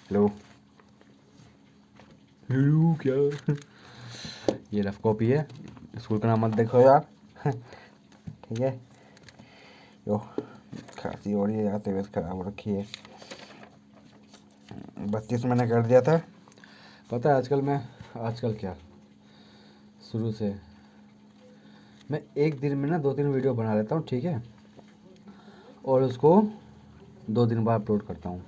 लो लो क्या ये rough copy है, स्कूल का नाम मत देखो यार। ठीक है। यो खांसी हो रही है यार, तबीयत खराब हो रखी है। 32 मैंने कर दिया था। पता है आजकल क्या, शुरू से मैं एक दिन में ना 2-3 वीडियो बना लेता हूँ, ठीक है, और उसको 2 दिन बाद अपलोड करता हूँ।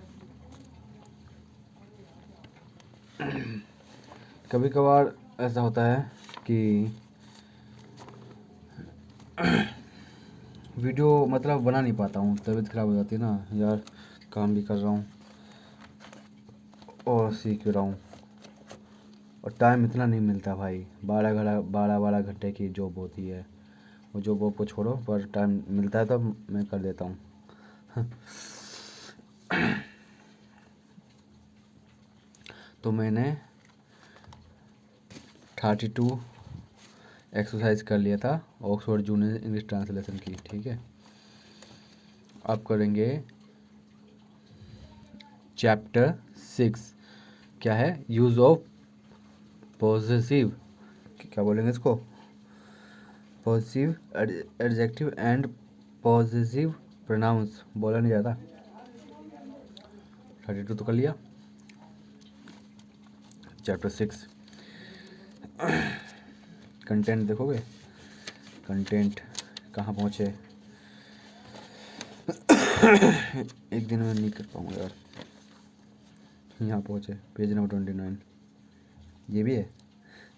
कभी कभार ऐसा होता है कि वीडियो मतलब बना नहीं पाता हूँ, तबीयत ख़राब हो जाती है ना यार, काम भी कर रहा हूँ और सीख भी रहा हूँ, और टाइम इतना नहीं मिलता भाई। 12 घंटे की जॉब होती है, वो जॉब को छोड़ो, पर टाइम मिलता है तो मैं कर देता हूँ। तो मैंने 32 एक्सरसाइज कर लिया था ऑक्सफोर्ड जूनियर इंग्लिश ट्रांसलेशन की, ठीक है। अब करेंगे चैप्टर 6, क्या है, यूज़ ऑफ पॉजेसिव, क्या बोलेंगे इसको, positive adjective and positive pronouns, बोला नहीं जाता। 32 तो कर लिया। चैप्टर 6 कंटेंट देखोगे, कंटेंट कहाँ पहुँचे। एक दिन में नहीं कर पाऊँगा यार। यहाँ पहुँचे पेज नंबर 29, ये भी है,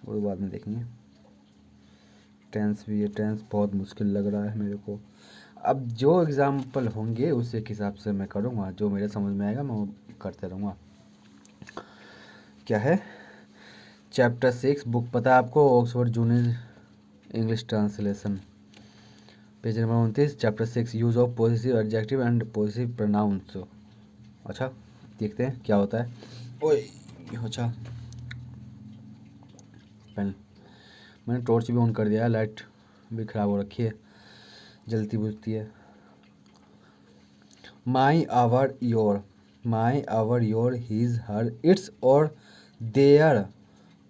वो तो बाद में देखेंगे। टेंस भी है, टेंस बहुत मुश्किल लग रहा है मेरे को। अब जो एग्ज़ाम्पल होंगे उस एक हिसाब से मैं करूँगा, जो मेरे समझ में आएगा मैं वो करते रहूँगा। क्या है, चैप्टर 6 बुक पता है आपको, Oxford junior English translation, page number 29, chapter 6 use of positive adjective and positive pronouns. अच्छा देखते हैं क्या होता है। ओए अच्छा, पेन, मैंने टॉर्च भी ऑन कर दिया है, लाइट भी ख़राब हो रखी है, जलती बुझती है। My our your his her its और देयर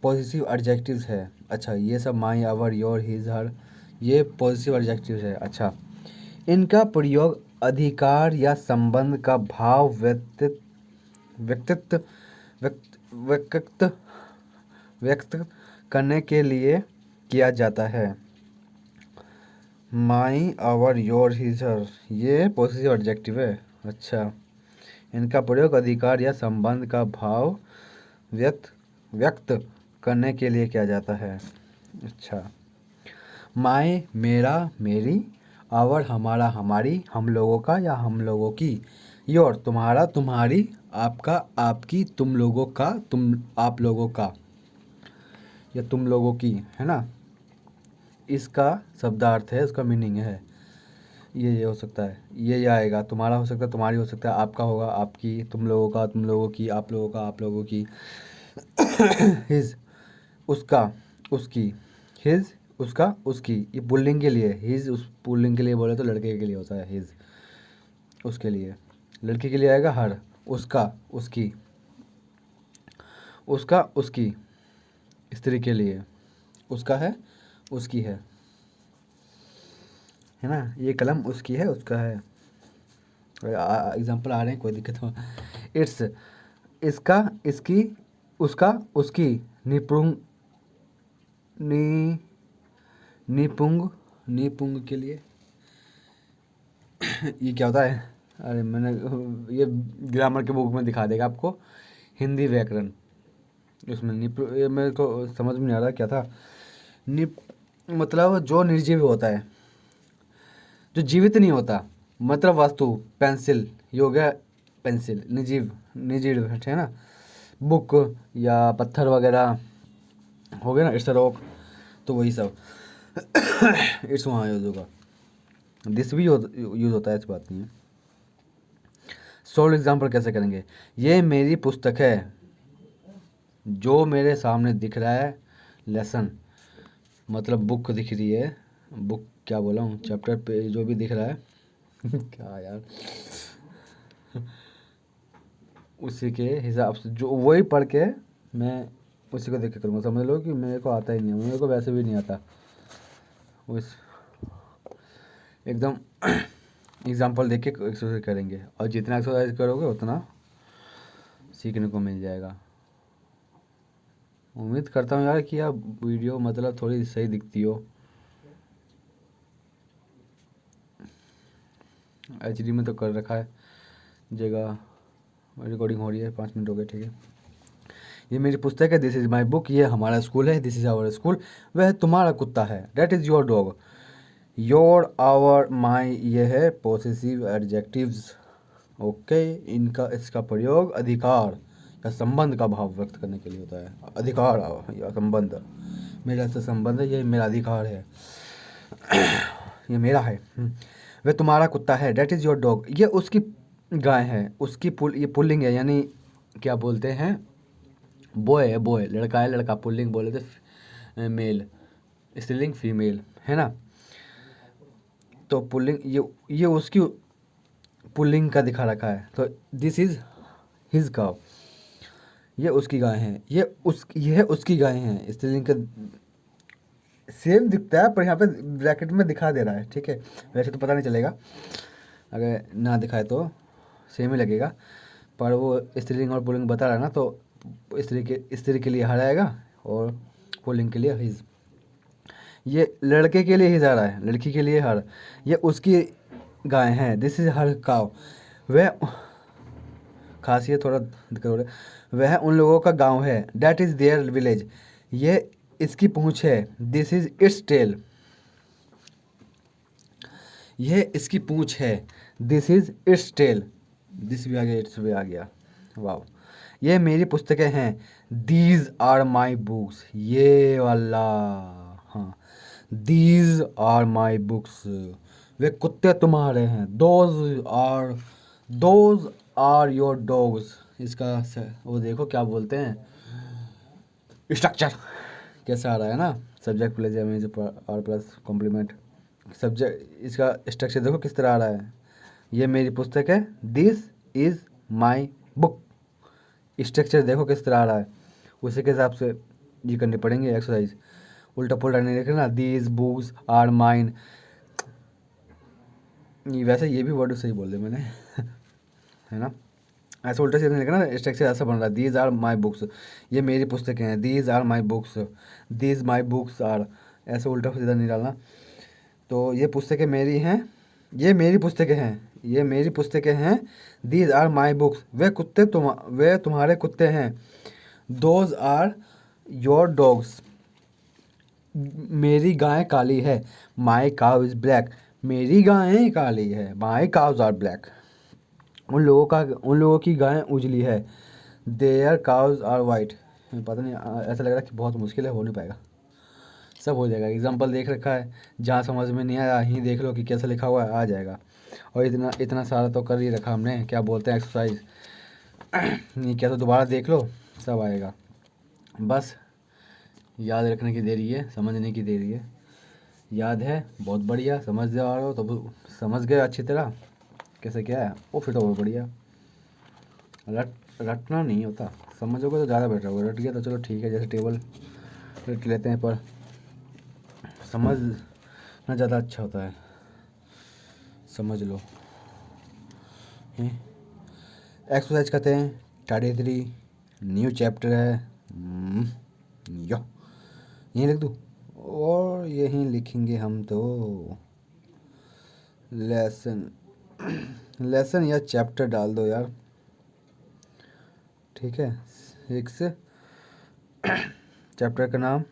पॉजिटिव एडजेक्टिव्स है। अच्छा ये सब my our your his her ये पॉजिटिव एडजेक्टिव्स है। अच्छा, इनका प्रयोग अधिकार या संबंध का भाव व्यक्तित्व व्यक्त व्यक्त व्यक्त करने के लिए किया जाता है। My our your his her ये पॉजिटिव एडजेक्टिव है। अच्छा, इनका प्रयोग अधिकार या संबंध का भाव व्यक्त करने के लिए किया जाता है। अच्छा, माय मेरा मेरी, आवर हमारा हमारी, हम लोगों का या हम लोगों की, योर तुम्हारा तुम्हारी, आपका आपकी, तुम लोगों का तुम आप लोगों का या तुम लोगों की, है ना। इसका शब्दार्थ है, इसका मीनिंग है, ये हो सकता है, ये आएगा, तुम्हारा हो सकता है, तुम्हारी हो सकता है, आपका होगा आपकी, तुम लोगों का तुम लोगों की, आप लोगों का आप लोगों की। हिज उसका उसकी, हिज उसका उसकी, ये पुल्लिंग के लिए, हिज उस पुल्लिंग के लिए बोले तो लड़के के लिए होता है हिज, उसके लिए, लड़की के लिए आएगा हर, उसका उसकी, उसका उसकी, स्त्री के लिए उसका है उसकी है ना, ये कलम उसकी है उसका है। एग्जाम्पल आ रहे हैं, कोई दिक्कत हो। इट्स इसका इसकी, उसका उसकी, निपुंग नि निपुंग निपुंग के लिए ये क्या होता है, अरे मैंने ये ग्रामर के बुक में दिखा देगा आपको, हिंदी व्याकरण, उसमें ये मेरे को समझ में नहीं आ रहा क्या था। निप मतलब जो निर्जीव होता है, जो जीवित नहीं होता, मतलब वस्तु, पेंसिल, ये हो गया पेंसिल, निर्जीव निर्जीव है ना, बुक या पत्थर वगैरह हो गया ना, इट्स अ रॉक, तो वही सब। इट्स वहाँ यूज होगा, दिस भी यूज होता है, ऐसी बात नहीं है। सोल्व एग्जाम्पल कैसे करेंगे, ये मेरी पुस्तक है, जो मेरे सामने दिख रहा है, लेसन मतलब बुक दिख रही है, बुक क्या बोला हूँ, चैप्टर पे जो भी दिख रहा है। क्या यार, उसी के हिसाब से जो वही पढ़ के मैं उसी को देख के करूँगा। समझ लो कि मेरे को आता ही नहीं है, मेरे को वैसे भी नहीं आता। उस एकदम एग्जाम्पल देख के एक्सरसाइज करेंगे, और जितना एक्सरसाइज करोगे उतना सीखने को मिल जाएगा। उम्मीद करता हूँ यार कि आप वीडियो मतलब थोड़ी सही दिखती हो। HD में तो कर रखा है जगह, रिकॉर्डिंग हो रही है, 5 मिनट हो गए, ठीक है। ये मेरी पुस्तक है, दिस इज़ माई बुक। ये हमारा स्कूल है, दिस इज़ आवर स्कूल। वह तुम्हारा कुत्ता है, that is your dog. Your, our, my ये है पोसेसिव एडजेक्टिव्स। ओके, इनका इसका प्रयोग अधिकार या संबंध का भाव व्यक्त करने के लिए होता है। अधिकार या संबंध, मेरा से संबंध है, ये मेरा अधिकार है, ये मेरा है। वह तुम्हारा कुत्ता है, डेट इज़ योर डॉग। ये उसकी गाय है, उसकी ये पुल्लिंग है, यानी क्या बोलते हैं, बॉय है, बॉय लड़का है, लड़का पुल्लिंग बोले थे, मेल स्त्रीलिंग फीमेल है ना। तो पुल्लिंग ये उसकी पुल्लिंग का दिखा रखा है, तो दिस इज हिज काउ। ये उसकी गाय है, ये उसकी गाय है, स्त्रीलिंग का सेम दिखता है, पर यहाँ पे ब्रैकेट में दिखा दे रहा है, ठीक है। वैसे तो पता नहीं चलेगा, अगर ना दिखाए तो सेम ही लगेगा, पर वो स्त्रीलिंग और पुल्लिंग बता रहा है ना, तो स्त्री के लिए हर आएगा और पुल्लिंग के लिए हिज। ये लड़के के लिए हिज आ रहा है, लड़की के लिए हर। ये उसकी गाय है, दिस इज हर काव। वह खासियत थोड़ा दिक्कत हो रहा है, वह उन लोगों का गांव है, डैट इज़ देयर विलेज। ये इसकी पूंछ है, दिस इज इट्स टेल। यह इसकी पूंछ है, this is its tail. This भी आ गया, इट्स भी आ गया, वाह। ये मेरी पुस्तकें हैं, दीज आर माई बुक्स। ये वाला, हाँ, दीज आर माई बुक्स। वे कुत्ते तुम्हारे हैं, दोज आर योर डॉग्स। इसका वो देखो क्या बोलते हैं, स्ट्रक्चर कैसा आ रहा है ना, सब्जेक्ट प्लस और प्लस कॉम्प्लीमेंट। सब्जेक्ट इसका स्ट्रक्चर देखो किस तरह आ रहा है। ये मेरी पुस्तक है, this is my book. Structure देखो किस तरह आ रहा है, उसी के हिसाब से ये करने पड़ेंगे एक्सरसाइज। उल्टा पुल्टा नहीं लिखना ना, दीज बुक्स आर माइन। वैसे ये भी वर्ड सही बोल दिया मैंने है ना, ऐसा उल्टा सीधा नहीं लिखना, स्ट्रक्चर ऐसा बन रहा है, दीज आर माई बुक्स। ये मेरी पुस्तकें हैं, these are my books, these my books are, ऐसे उल्टा सीधा नहीं डालना। तो ये पुस्तकें मेरी हैं, ये मेरी पुस्तकें हैं, ये मेरी पुस्तकें हैं, दीज आर माई बुक्स। वे तुम्हारे कुत्ते हैं, दोज आर योर डॉग्स। मेरी गाय काली है, माई काउ इज़ ब्लैक। मेरी गायें काली है, माई काउज आर ब्लैक। उन लोगों की गायें उजली है, देयर काउज आर वाइट। पता नहीं, ऐसा लग रहा है कि बहुत मुश्किल है, हो नहीं पाएगा। सब हो जाएगा, एग्जाम्पल देख रखा है, जहाँ समझ में नहीं आया यहीं देख लो कि कैसा लिखा हुआ है, आ जाएगा। और इतना इतना सारा तो कर ही रखा हमने, क्या बोलते हैं एक्सरसाइज नहीं क्या, तो दोबारा देख लो, सब आएगा। बस याद रखने की देरी है, समझने की देरी है। याद है बहुत बढ़िया, समझ जा रहे हो तो समझ गए अच्छी तरह कैसे क्या है, वो फिर तो बहुत बढ़िया। रटना नहीं होता, समझोगे तो ज़्यादा बेटर होगा। रट गया तो चलो ठीक है, जैसे टेबल रट लेते हैं, पर समझना ज़्यादा अच्छा होता है। समझ लो, एक्सरसाइज करते हैं, 33 न्यू चैप्टर है। यो यहीं लिख दूँ, और यहीं लिखेंगे हम तो लेसन लेसन या चैप्टर डाल दो यार, ठीक है। 6 चैप्टर का नाम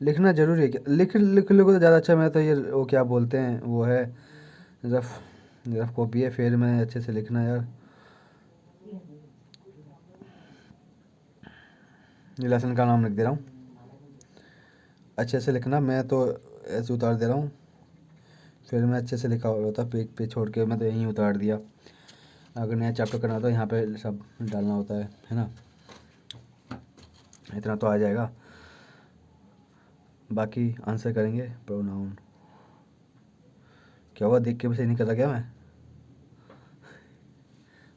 लिखना जरूरी है क्या, लिख लोगे तो ज़्यादा अच्छा। मैं तो ये वो क्या बोलते हैं वो है, रफ रफ कॉपी है, फिर मैं अच्छे से लिखना यार। ये लेसन का नाम लिख दे रहा हूँ, अच्छे से लिखना। मैं तो ऐसे उतार दे रहा हूँ, फिर मैं अच्छे से लिखा होता, पेज पे छोड़ के मैं तो यहीं उतार दिया। अगर नया चैप्टर करना होता तो यहाँ पे सब डालना होता है ना। इतना तो आ जाएगा, बाकी आंसर करेंगे प्रोनाउन। क्या हुआ, देख के भी सही नहीं कर रहा क्या मैं,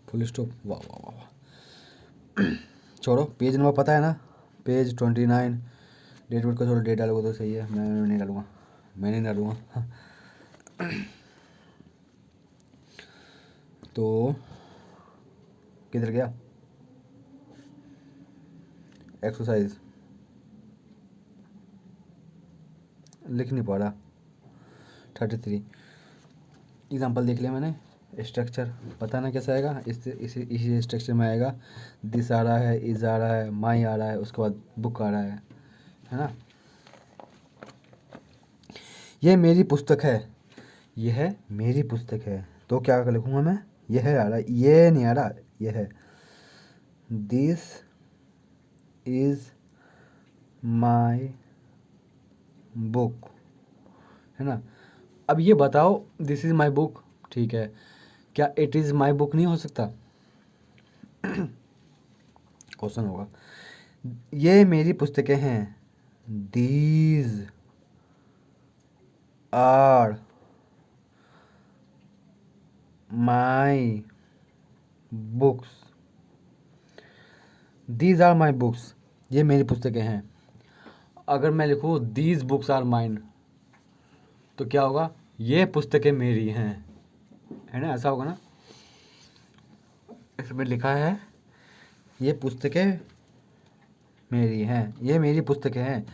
फुल स्टॉप, वाह वाह वाह। छोड़ो, पेज नंबर पता है ना, पेज 29। डेट वेट को छोड़ो, डेट डालोगे तो सही है, मैं नहीं डालूँगा, मैं नहीं डालूँगा। तो किधर गया एक्सरसाइज, लिख नहीं पा रहा। 33 एग्जाम्पल देख लिया मैंने। स्ट्रक्चर पता ना कैसा आएगा, इसी स्ट्रक्चर में आएगा। दिस आ रहा है, इज आ रहा है, माई आ रहा है, उसके बाद बुक आ रहा है ना। ये मेरी पुस्तक है, यह मेरी पुस्तक है, तो क्या लिखूंगा मैं, यह आ रहा है, ये नहीं आ रहा, यह है। दिस इज माई बुक, है ना। अब ये बताओ, दिस इज माई बुक, ठीक है, क्या इट इज़ माई बुक नहीं हो सकता, क्वेश्चन होगा। ये मेरी पुस्तकें हैं, these are my books, these are my books, ये मेरी पुस्तकें हैं। अगर मैं लिखूँ दीज बुक्स आर माइन, तो क्या होगा, ये पुस्तकें मेरी हैं, है ना, ऐसा होगा ना। इसमें लिखा है ये पुस्तकें मेरी हैं, ये मेरी पुस्तकें हैं,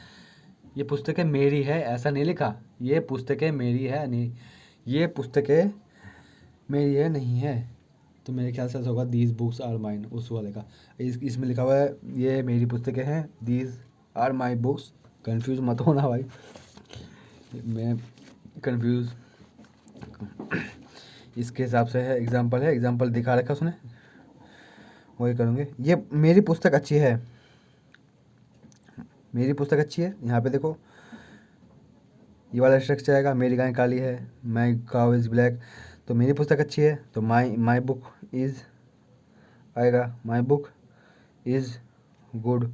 ये पुस्तकें मेरी है, ऐसा नहीं लिखा, ये पुस्तकें मेरी है नहीं, ये पुस्तकें मेरी है नहीं है। तो मेरे ख्याल से ऐसा होगा, दीज बुक्स आर माइन, उस वाले का। इसमें लिखा हुआ है ये मेरी पुस्तकें हैं, these are my books. Confuse मत होना भाई, मैं कंफ्यूज। इसके हिसाब से है, एग्जाम्पल दिखा रखा उसने, वही करूँगे। ये मेरी पुस्तक अच्छी है, मेरी पुस्तक अच्छी है, यहाँ पे देखो ये वाला स्ट्रक्चर आएगा, मेरी गाय काली है, माई काउ इज़ ब्लैक, तो मेरी पुस्तक अच्छी है, तो माई बुक इज़ आएगा, my book is good.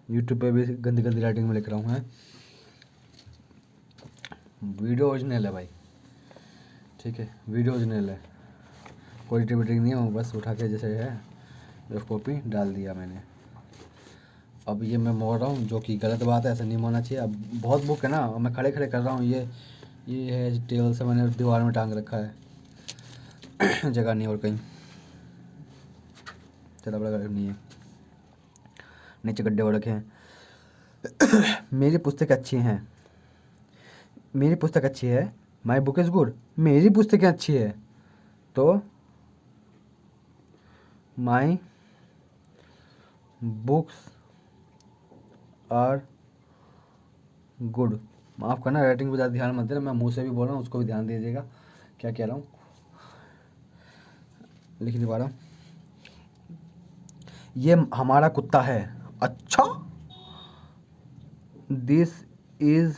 YouTube पे भी गंदी गंदी राइटिंग में लिख रहा हूँ, है वीडियो ओरिजिनल है भाई, ठीक है, वीडियो ओरिजिनल है, कोई एडिटिंग नहीं है, बस उठा के जैसे है रफ कॉपी डाल दिया मैंने। अब ये मैं मोड़ रहा हूँ, जो कि गलत बात है, ऐसा नहीं होना चाहिए। अब बहुत बुक है ना, और मैं खड़े खड़े कर रहा हूँ, ये है टेबल से मैंने दीवार में टांग रखा है, जगह नहीं और कहीं, ज़्यादा बड़ा घर नहीं है, नीचे गड्ढे हो रखे हैं। मेरी पुस्तक अच्छी हैं, मेरी पुस्तक अच्छी है, माई बुक इज़ गुड, मेरी पुस्तकें अच्छी है, तो माई बुक्स आर गुड। माफ़ करना, राइटिंग पे ज़्यादा ध्यान मत देना, मैं मुंह से भी बोल रहा हूँ, उसको भी ध्यान दीजिएगा क्या कह रहा हूँ, लिख नहीं पा रहा हूँ। ये हमारा कुत्ता है, अच्छा, दिस इज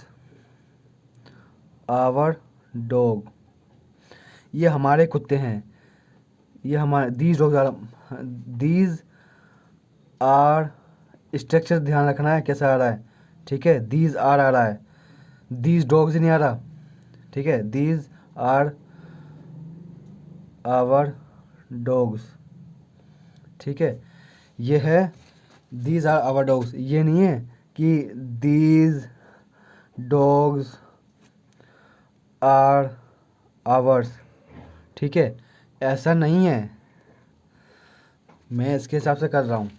आवर डॉग, ये हमारे कुत्ते हैं, ये हमारे दीज आर, स्ट्रक्चर ध्यान रखना है कैसा आ रहा है, ठीक है, दीज आर आ रहा है, दीज डॉग्स नहीं आ रहा, ठीक है, दीज आर आवर डॉग्स, ठीक है, ये है दीज आर आवर डॉग्स, ये नहीं है कि दीज डॉग्स आर आवर्स, ठीक है, ऐसा नहीं है, मैं इसके हिसाब से कर रहा हूँ।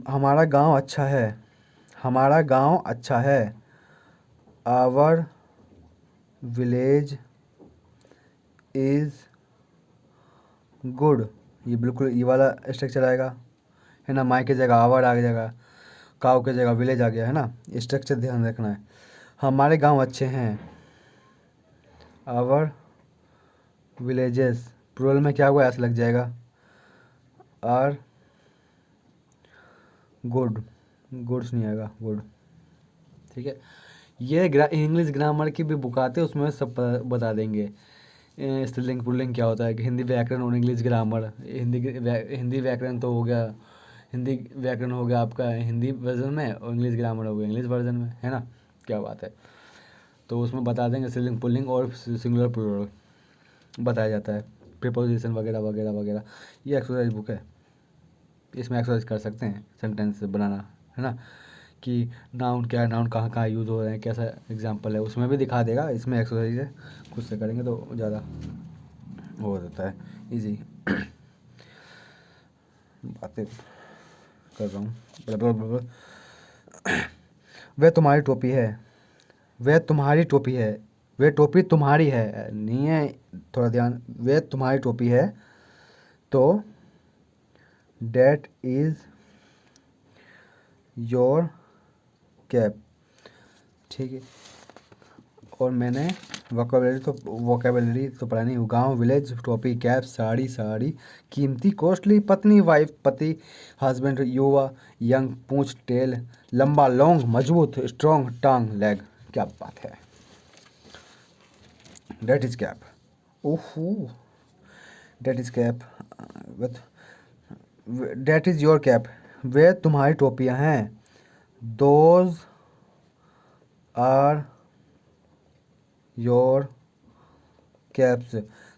हमारा गांव अच्छा है, हमारा गांव अच्छा है, आवर विलेज इज़ गुड, ये बिल्कुल ये वाला स्ट्रक्चर आएगा, है ना, माई की जगह आवर आ जाएगा, काव की जगह विलेज आ गया, है ना, स्ट्रक्चर ध्यान रखना है। हमारे गांव अच्छे हैं, आवर विलेजेस, प्लूरल में क्या हुआ, ऐसा लग जाएगा, आर गुड, गुड्स नहीं आएगा, गुड, ठीक है। ये इंग्लिश ग्रामर की भी बुक आती है, उसमें सब बता देंगे, स्त्रीलिंग पुल्लिंग क्या होता है, कि हिंदी व्याकरण और इंग्लिश ग्रामर, हिंदी व्याकरण तो हो गया, हिंदी व्याकरण हो गया आपका हिंदी वर्जन में, और इंग्लिश ग्रामर हो गया इंग्लिश वर्जन में, है ना, क्या बात है। तो उसमें बता देंगे स्त्रीलिंग पुल्लिंग और सिंगुलर प्लूरल बताया जाता है। प्रीपोजिशन वगैरह वगैरह वगैरह। ये एक्सरसाइज बुक है, इसमें एक्सरसाइज कर सकते हैं सेंटेंस बनाना, है ना, कि नाउन क्या है, नाउन कहाँ कहाँ यूज़ हो रहे हैं, कैसा एग्जाम्पल है, उसमें भी दिखा देगा। इसमें एक्सरसाइज है, खुद से करेंगे तो ज़्यादा हो जाता है इजी। बातें कर रहा हूँ, वह तुम्हारी टोपी है, वह तुम्हारी टोपी है, वह टोपी तुम्हारी है, नहीं है, थोड़ा ध्यान, वह तुम्हारी टोपी है तो डेट इज़ योर कैप, ठीक है। और मैंने वोकेबलरी तो पढ़ा नहीं। गाँव, विलेज, टोपी, कैप, साड़ी, साड़ी, कीमती, कॉस्टली, पत्नी, वाइफ, पति, हस्बैंड, युवा, यंग, पूंछ, टेल, लंबा, लॉन्ग, मजबूत, स्ट्रॉन्ग, टांग, लेग। क्या बात है, डेट इज कैप। ओहो, that is cap, that is your cap, वे तुम्हारी टोपियां हैं, दोज आर योर कैप्स,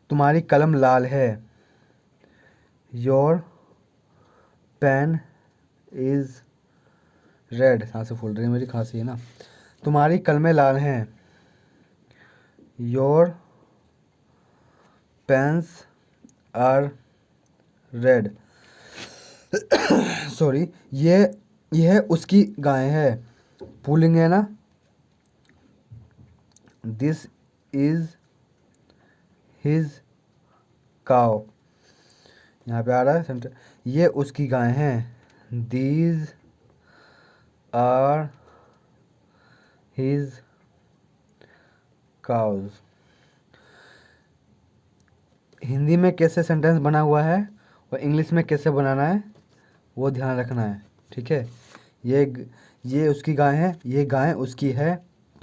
तुम्हारी कलम लाल है, योर पेन इज रेड, सांसें फूल रही है, मेरी खांसी है ना, तुम्हारी कलमें लाल हैं, your pens are red, sorry, यह उसकी गाय है, पुलिंग है ना, दिस इज हिज काव, यहाँ पे आ रहा है सेंटर, ये उसकी गाय हैं, these are his cows. Hindi में कैसे सेंटेंस बना हुआ है और इंग्लिश में कैसे बनाना है वो ध्यान रखना है, ठीक है। ये उसकी गाय है, ये गाय उसकी है,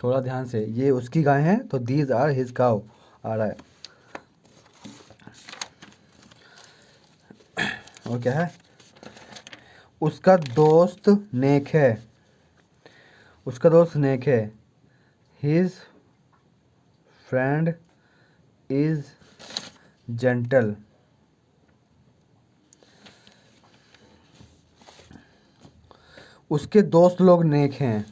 थोड़ा ध्यान से, ये उसकी गाय है तो दीज आर हिज काउ आ रहा है। और क्या है, उसका दोस्त नेक है, उसका दोस्त नेक है, हिज फ्रेंड इज जेंटल, उसके दोस्त लोग नेक हैं,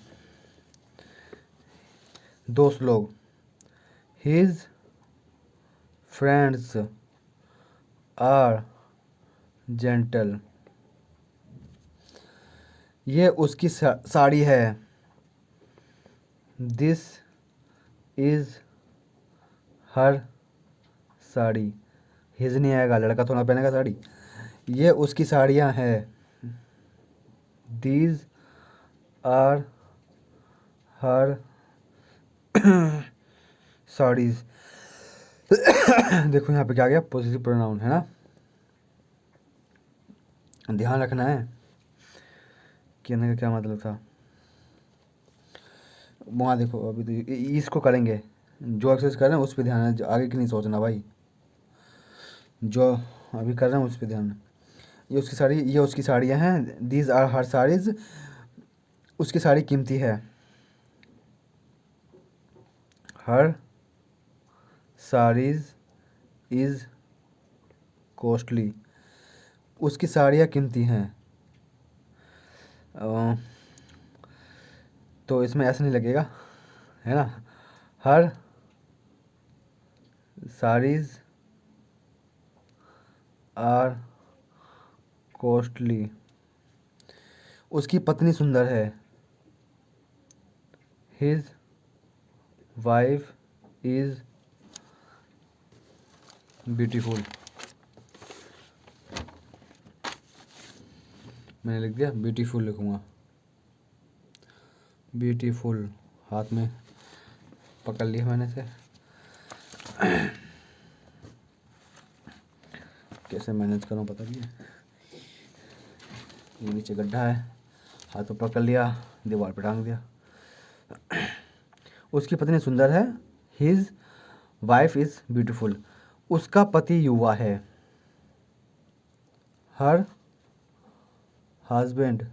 दोस्त लोग, हिज फ्रेंड्स आर जेंटल, ये उसकी साड़ी है, this is her sari, his नहीं आएगा, लड़का थोड़ा पहनेगा साड़ी, ये उसकी साड़ियाँ हैं, दीज आर हर साड़ीज। देखो यहाँ पे क्या गया, पॉजिटिव प्रोनाउन है ना, ध्यान रखना है कहने का क्या मतलब था। वहाँ देखो, अभी तो इसको करेंगे, जो एक्सरसाइज कर रहे हैं उस पर ध्यान है, आगे की नहीं सोचना भाई, जो अभी कर रहे हैं उस पर ध्यान। ये उसकी साड़ी, ये उसकी साड़ियाँ हैं, दीज आर हर साड़ीज, उसकी साड़ी कीमती है, हर साड़ीज इज कॉस्टली, उसकी साड़ियाँ कीमती हैं। तो इसमें ऐसा नहीं लगेगा, है ना, हर साड़ीज आर कॉस्टली, उसकी पत्नी सुंदर है, हिज वाइफ इज ब्यूटीफुल, मैंने लिख दिया ब्यूटीफुल, लिखूँगा ब्यूटीफुल, हाथ में पकड़ लिया मैंने से, कैसे मैनेज करूँ पता नहीं है, ये नीचे गड्ढा है, हाथ में पकड़ लिया, दीवार पर टांग दिया। उसकी पत्नी सुंदर है, हिज वाइफ इज ब्यूटीफुल, उसका पति युवा है, हर हस्बैंड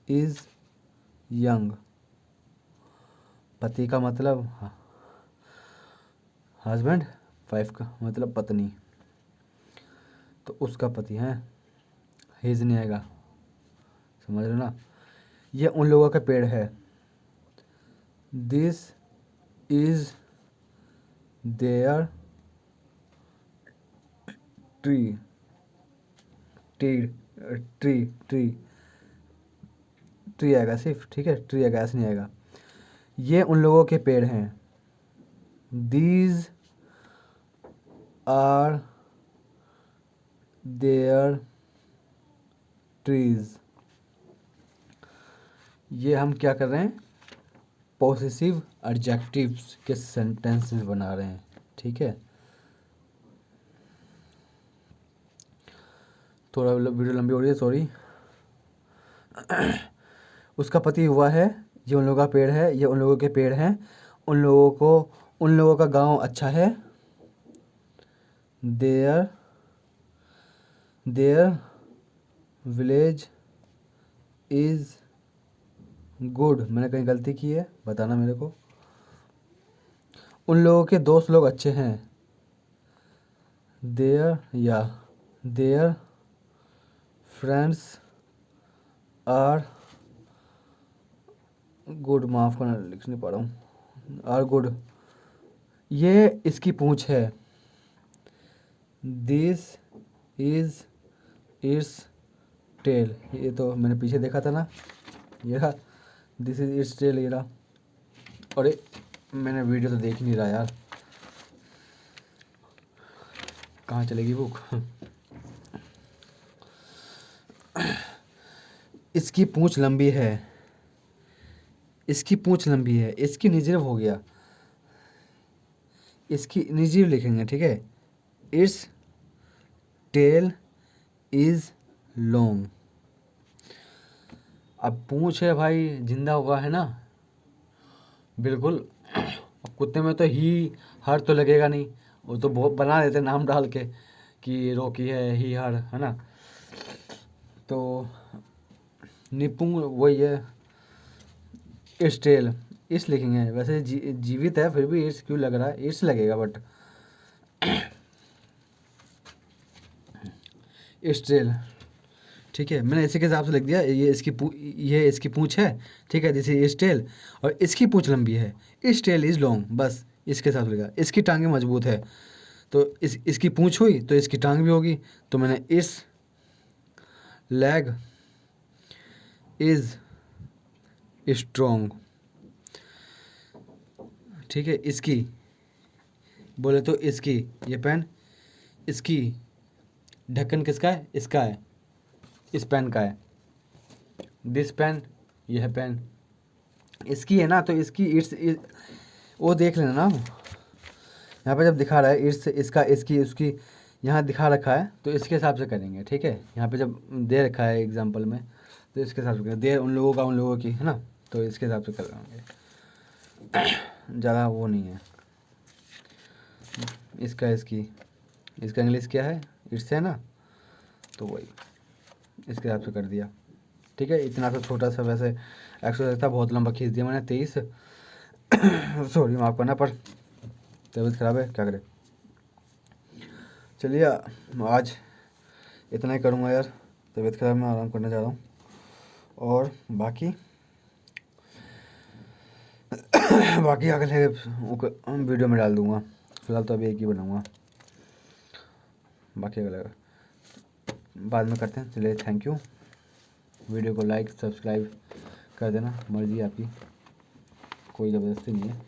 इज यंग, पति का मतलब हस्बैंड, 5 का मतलब पत्नी, तो उसका पति है, हिज नहीं आएगा, समझ रहे ना। ये उन लोगों का पेड़ है, this is their tree, tree tree tree tree आएगा सिर्फ, ठीक है, ट्री आएगा, ऐसे नहीं आएगा। ये उन लोगों के पेड़ हैं, दीज आर देयर ट्रीज। ये हम क्या कर रहे हैं, पॉसेसिव एडजेक्टिव्स के सेंटेंसेस बना रहे हैं, ठीक है। थोड़ा वीडियो लंबी हो रही है, सॉरी। उसका पति हुआ है, ये उन लोगों का पेड़ है, ये उन लोगों के पेड़ हैं, उन लोगों का गांव अच्छा है, their their village is good. मैंने कहीं गलती की है, बताना मेरे को। उन लोगों के दोस्त लोग अच्छे हैं, देयर फ्रेंड्स आर गुड। माफ़ करना, लिख नहीं पा रहा हूँ, आर गुड। ये इसकी पूंछ है, दिस इज इट्स टेल। ये तो मैंने पीछे देखा था ना, ये रहा, दिस इज इट्स टेल, ये रहा। अरे मैंने वीडियो तो देख ही नहीं रहा यार, कहाँ चलेगी बुक। इसकी पूंछ लंबी है, इसकी पूंछ लंबी है, इसकी निजिर हो गया, इसकी निजिर लिखेंगे, ठीक है। Its tail is long. अब पूंछ है भाई, जिंदा हुआ है ना, बिल्कुल। अब कुत्ते में तो ही हर तो लगेगा नहीं, वो तो बहुत बना देते नाम डाल के कि रोकी है, ही हर, है ना। तो निपुंग वही है, इट्स टेल, इट्स लिखेंगे। वैसे जीवित है, फिर भी इट्स क्यों लग रहा है, इट्स लगेगा, बट इट्स टेल, ठीक है। मैंने इसी के हिसाब से लिख दिया, ये इसकी पूंछ है, ठीक है, दिस इज इट्स टेल, और इसकी पूंछ लंबी है, इट्स टेल इज लॉन्ग, बस इसके हिसाब से लिखा। इसकी टांगें मजबूत है, तो इसकी पूंछ हुई तो इसकी टांग भी होगी, तो मैंने इट्स लेग इज स्ट्रॉन्ग, ठीक है। इसकी बोले तो इसकी, ये पेन, इसकी ढक्कन किसका है, इसका है, इस पेन का है, दिस पेन, यह है पेन, इसकी है ना, तो इसकी इट्स वो देख लेना ना, यहाँ पे जब दिखा रहा है इट्स, इसका, इसकी, उसकी, यहाँ दिखा रखा है, तो इसके हिसाब से करेंगे, ठीक है। यहाँ पे जब दे रखा है एग्जांपल में, तो इसके हिसाब से करेंगे, दे उन लोगों का, उन लोगों की, है ना, तो इसके हिसाब से करेंगे, ज़्यादा वो नहीं है। इसका, इसकी, इसका इंग्लिश क्या है, इट्स है ना, तो वही इसके हिसाब से कर दिया, ठीक है। इतना सा छोटा सा वैसे एक्सरसाइज था, बहुत लंबा खींच दिया मैंने, 23 सॉरी, माफ़ करना, पर तबीयत ख़राब है, क्या करें। चलिए आज इतना ही करूँगा यार, तबीयत ख़राब, मैं आराम करने जा रहा हूँ, और बाकी बाकी अगले वीडियो में डाल दूँगा, फिलहाल तो अभी एक ही बनाऊँगा, बाकी अगले बाद में करते हैं। चलिए, थैंक यू। वीडियो को लाइक सब्सक्राइब कर देना, मर्ज़ी आपकी, कोई ज़बरदस्ती नहीं है,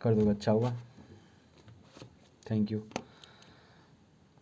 कर दोगे अच्छा होगा। Thank you.